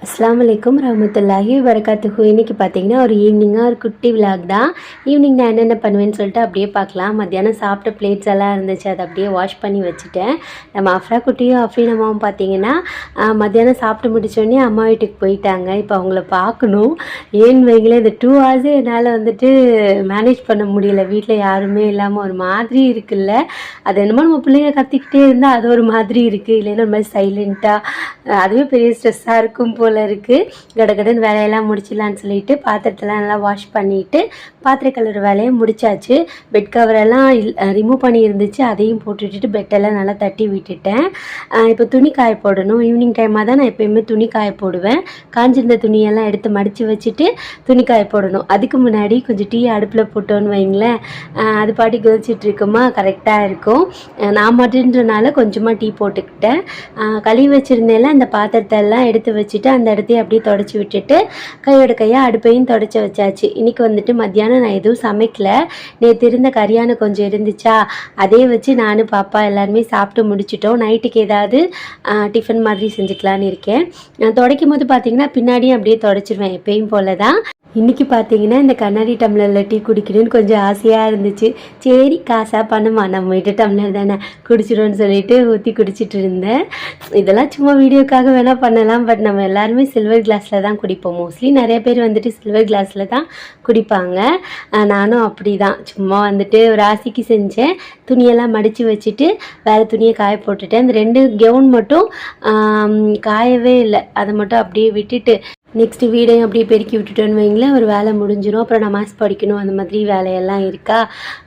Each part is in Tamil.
அஸ்ஸலாமு அலைக்கும் ரஹ்மத்துல்லாஹி வரகாத்துஹு. இன்றைக்கி பார்த்தீங்கன்னா ஒரு ஈவினிங்காக ஒரு குட்டி விலாக் தான். ஈவினிங் நான் என்னென்ன பண்ணுவேன்னு சொல்லிட்டு அப்படியே பார்க்கலாம். மத்தியானம் சாப்பிட்ட பிளேட்ஸ் எல்லாம் இருந்துச்சு, அதை அப்படியே வாஷ் பண்ணி வச்சுட்டேன். நம்ம அஃப்ரா குட்டியும் அஃப்ரீன் அம்மாவும் பார்த்தீங்கன்னா மத்தியானம் சாப்பிட்டு முடித்தோடனே அம்மா வீட்டுக்கு போயிட்டாங்க. இப்போ அவங்கள பார்க்கணும். ஏன்னு வைங்களேன், இந்த 2 hours என்னால் வந்துட்டு மேனேஜ் பண்ண முடியல. வீட்டில் யாருமே இல்லாமல் ஒரு மாதிரி இருக்குல்ல. அது என்னமோ நம்ம பிள்ளைங்க கத்திக்கிட்டே இருந்தால் அது ஒரு மாதிரி இருக்குது. இல்லைன்னா ஒரு மாதிரி சைலண்ட்டாக அதுவே பெரிய ஸ்ட்ரெஸ்ஸாக இருக்கும் போல் இருக்குது. கடகடன்னு வேலையெல்லாம் முடிச்சிடலான்னு சொல்லிட்டு பாத்திரத்தெல்லாம் நல்லா வாஷ் பண்ணிவிட்டு பாத்திர கலர் வேலையை முடிச்சாச்சு. பெட் கவரெல்லாம் ரிமூவ் பண்ணி இருந்துச்சு, அதையும் போட்டு விட்டுட்டு பெட்டெல்லாம் நல்லா தட்டி விட்டுட்டேன். இப்போ துணி காய போடணும். ஈவினிங் டைமாக தான் நான் எப்போயுமே துணி காய போடுவேன். காஞ்சிருந்த துணியெல்லாம் எடுத்து மடித்து வச்சுட்டு துணி காய போடணும். அதுக்கு முன்னாடி கொஞ்சம் டீ அடுப்பில் போட்டோன்னு வைங்களேன், அது பாட்டி கொதிச்சிட்டு இருக்குமா கரெக்டாக இருக்கும். நான் மட்டுன்றனால கொஞ்சமாக டீ போட்டுக்கிட்டேன். கழுவி வச்சுருந்தேன்ல அந்த பாத்திரத்தை எல்லாம் எடுத்து வச்சுட்டு அந்த இடத்தையும் அப்படியே தொடச்சி விட்டுட்டு கையோட கையாக அடுப்பையும் தொடச்சி வச்சாச்சு. இன்றைக்கி வந்துட்டு மத்தியானம் நான் எதுவும் சமைக்கல. நேற்று இருந்த கறியான கொஞ்சம் இருந்துச்சா, அதே வச்சு நானும் பாப்பா எல்லாருமே சாப்பிட்டு முடிச்சிட்டோம். நைட்டுக்கு ஏதாவது டிஃபன் மாதிரி செஞ்சுக்கலான்னு இருக்கேன். துடைக்கும் போது பார்த்தீங்கன்னா பின்னாடியும் அப்படியே தொடச்சிடுவேன் எப்பயும் போல தான். இன்றைக்கி பார்த்தீங்கன்னா இந்த கண்ணாடி டம்ளரில் டீ குடிக்கணும்னு கொஞ்சம் ஆசையாக இருந்துச்சு. சரி காசாக பண்ணுமா, நம்ம வீட்டு டம்ளர் தானே குடிச்சிடும்னு சொல்லிட்டு ஊற்றி குடிச்சிட்டு இருந்தேன். இதெல்லாம் சும்மா வீடியோக்காக வேணால் பண்ணலாம், பட் நம்ம எல்லாருமே சில்வர் கிளாஸில் தான் குடிப்போம். மோஸ்ட்லி நிறைய பேர் வந்துட்டு சில்வர் கிளாஸில் தான் குடிப்பாங்க. நானும் அப்படி தான் சும்மா வந்துட்டு ஒரு ஆசைக்கு செஞ்சேன். துணியெல்லாம் மடித்து வச்சுட்டு வேறு துணியை காய போட்டுட்டேன். இந்த 2 கவுன் மட்டும் காயவே இல்லை, அதை மட்டும் அப்படியே விட்டுட்டு நெக்ஸ்ட்டு வீடையும் அப்படியே பெருக்கி விட்டுட்டோன்னு வைங்களேன், ஒரு வேலை முடிஞ்சிடும். அப்புறம் நமாஸ் படிக்கணும், அந்த மாதிரி வேலையெல்லாம் இருக்கா.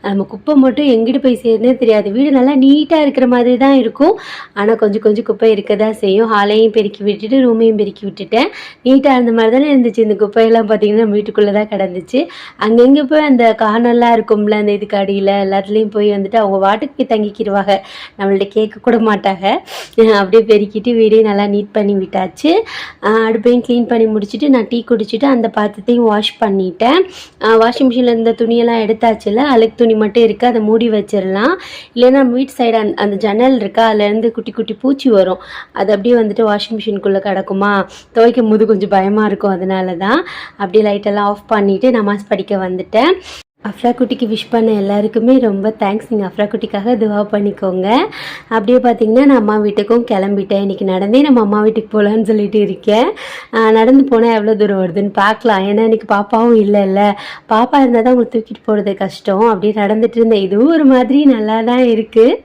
நம்ம குப்பை மட்டும் எங்கிட்டு போய் சேருனே தெரியாது. வீடு நல்லா நீட்டாக இருக்கிற மாதிரி தான் இருக்கும், ஆனால் கொஞ்சம் கொஞ்சம் குப்பை இருக்க தான் செய்யும். ஹாலையும் பெருக்கி விட்டுட்டு ரூமையும் பெருக்கி விட்டுட்டேன். நீட்டாக இருந்த மாதிரி தானே இருந்துச்சு. இந்த குப்பையெல்லாம் பார்த்திங்கன்னா நம்ம வீட்டுக்குள்ளே தான் கிடந்துச்சு. அங்கங்கே போய் அந்த கார்னர்லாம் இருக்கும்ல, அந்த இதுக்கு அடியில் எல்லாத்துலேயும் போய் வந்துட்டு அவங்க வாட்டுக்கு போய் தங்கிக்கிடுவாங்க, நம்மள்ட்ட கேட்க கூட மாட்டாங்க. அப்படியே பெருக்கிட்டு வீடையும் நல்லா நீட் பண்ணி விட்டாச்சு. அடுப்பையும் க்ளீன் பண்ணி முடிச்சுட்டு நான் டீ குடிச்சிட்டு அந்த பாத்திரத்தையும் வாஷ் பண்ணிட்டேன். வாஷிங் மிஷினில் இருந்த துணியெல்லாம் எடுத்தாச்சுல, அழுக்கு துணி மட்டும் இருக்குது, அதை மூடி வச்சிடலாம். இல்லைன்னா நம்ம வீட்டு சைடு அந்த ஜன்னல் இருக்கா, அதுலேருந்து குட்டி குட்டி பூச்சி வரும். அது அப்படியே வந்துட்டு வாஷிங் மிஷினுக்குள்ளே கிடக்குமா, துவைக்கும் போது கொஞ்சம் பயமாக இருக்கும். அதனால தான் அப்படியே லைட்டெல்லாம் ஆஃப் பண்ணிவிட்டு நமாஸ் படிக்க வந்துட்டேன். அஃப்ரா குட்டிக்கு விஷ் பண்ண எல்லாருக்குமே ரொம்ப தேங்க்ஸ். நீங்கள் அஃப்ரா குட்டிக்காக துவா பண்ணிக்கோங்க. அப்படியே பார்த்தீங்கன்னா நான் அம்மா வீட்டுக்கும் கிளம்பிட்டேன். இன்றைக்கி நடந்தே நம்ம அம்மா வீட்டுக்கு போகலான்னு சொல்லிட்டு இருக்கேன். நடந்து போனால் எவ்வளோ தூரம் வருதுன்னு பார்க்கலாம். ஏன்னா இன்றைக்கி பாப்பாவும் இல்லைல்ல, பாப்பா இருந்தால் தான் உங்களுக்கு தூக்கிட்டு போகிறது கஷ்டம். அப்படியே நடந்துட்டு இருந்தேன். இதுவும் ஒரு மாதிரி நல்லா தான் இருக்குது.